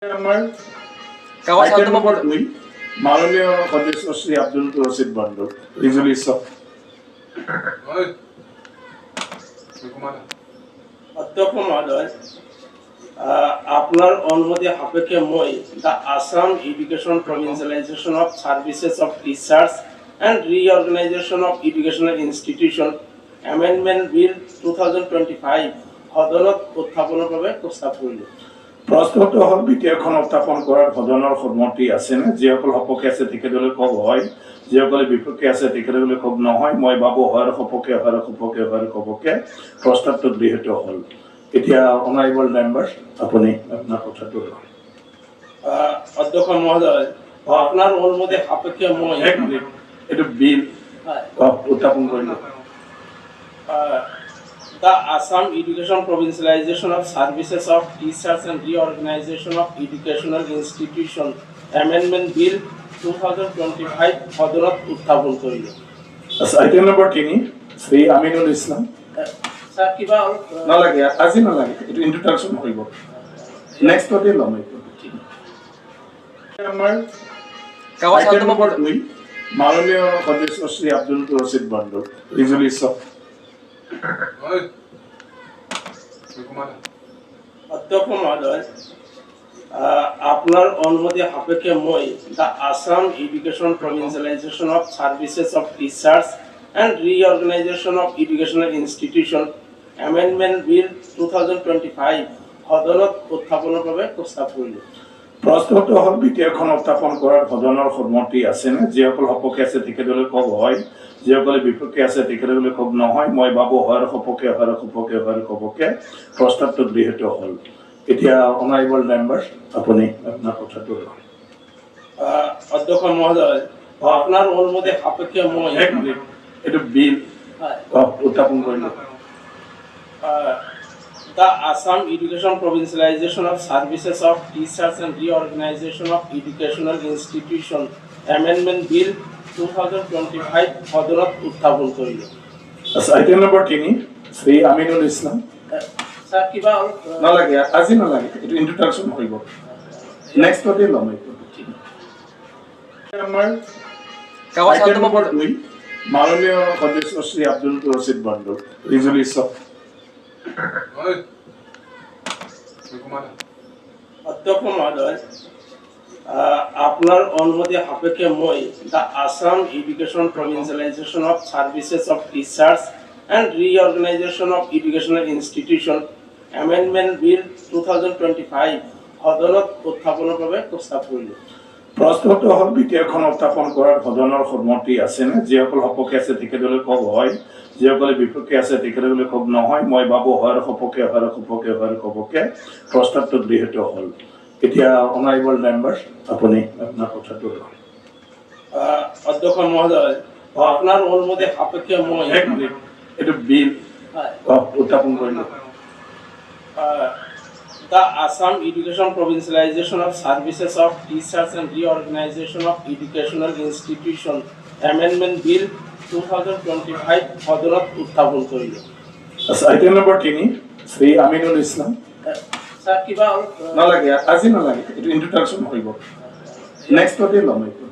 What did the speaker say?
Item number 2, মাননীয় সদস্য শ্রী আব্দুল রশিদ বন্দর রিজলিউশন অধ্যক্ষ মহোদয় আপনার অনুমতি সাপেক্ষে মই the Assam education provincialisation of services of teachers and reorganisation of educational institution amendment bill 2025 সদনত উত্থাপনৰ বাবে প্ৰস্তাৱ কৰিলোঁ। প্রশ্নটো হল বিধেয়কখন উত্থাপন করার সদনের সন্মতি আছে না যিসকল সপক্ষে আছে তেখেতলৈ কব হয় যিসকলে বিপক্ষে আছে তেখেতলৈ কব নহয় মই ভাবো হয়ৰ সপক্ষে কবকে প্ৰস্তাৱটো গৃহীত হল। এতিয়া অনাৰেবল মেম্বাৰ্স আপুনি আপোনাৰ কথাটো অধ্যক্ষ মহোদয় আপনাৰ অনুমতি সাপেক্ষে মই এইটো বিল উত্থাপন কৰিলোঁ। The Assam Education Provincialization of Services of Teachers and Reorganization of Educational Institution Amendment Bill 2025 সদনত উত্থাপন কৰিল। Item number 3 Shri Aminul Islam sir কিবা নালাগে আজি নালাগে এটো ইন্ট্ৰোডাকশন হইব নেক্সট ওতে লম এইটো আইটেম নম্বৰ 2 মাননীয় সদস্য শ্ৰী আব্দুল রশিদ বন্দর রিজলিউশন অধ্যক্ষ মহোদয় আপনার অনুমতি সাপেক্ষে মই the Assam education provincialisation of services of teachers and reorganisation of educational institution amendment bill 2025 সদনত উত্থাপনৰ বাবে প্ৰস্তাৱ কৰিলোঁ। প্রশ্নটো হল বিধেয়কখন উত্থাপন করার সদনের সন্মতি আছে না যিসকল সপক্ষে আছে তেখেতলৈ কব হয় যিসকলে বিপক্ষে আছে তেখেতলৈ কব নহয় মই ভাবো হয়ৰ সপক্ষে কবকে প্ৰস্তাৱটো গৃহীত হল। এতিয়া অনাৰেবল মেম্বাৰ্স আপুনি আপোনাৰ কথাটো অধ্যক্ষ মহোদয় আপনাৰ অনুমতি সাপেক্ষে মই এইটো বিল উত্থাপন কৰিলোঁ। The Assam Education Provincialization of Services of Teachers and Reorganization of Educational Institution Amendment Bill 2025 সদনত উত্থাপন কৰিল। Item number 3 Shri Aminul Islam sir কিবা নালাগে আজি নালাগে এটো ইন্ট্ৰোডাকশন হইব নেক্সট ওতে লম এইটো আইটেম নম্বৰ 2 মাননীয় সদস্য শ্ৰী আব্দুল রশিদ বন্দর রিজলিউশন অধ্যক্ষ মহোদয় আপনার অনুমতি সাপেক্ষে মই the Assam education provincialisation of services of teachers and reorganisation of educational institution amendment bill 2025 সদনত উত্থাপনৰ বাবে প্ৰস্তাৱ কৰিলোঁ। প্রশ্নটো হল বিধেয়কখন উত্থাপন করার সদনের সন্মতি আছে না যিসকল সপক্ষে আছে তেখেতলৈ কব হয় যিসকলে বিপক্ষে আছে তেখেতলৈ কব নহয় মই ভাবো হয়ৰ সপক্ষে কবকে প্ৰস্তাৱটো গৃহীত হল। এতিয়া অনাৰেবল মেম্বাৰ্স আপুনি আপোনাৰ কথাটো অধ্যক্ষ মহোদয় আপনাৰ অনুমতি সাপেক্ষে মই এইটো বিল উত্থাপন কৰিলোঁ। The Assam Education Provincialization of Services of Teachers and Reorganization of Educational Institution Amendment Bill 2025 সদনত উত্থাপন কৰিল। Item number 3 Shri Aminul Islam sir কিবা নালাগে আজি নালাগে এটো ইন্ট্ৰোডাকশন হইব নেক্সট ওতে লম এইটো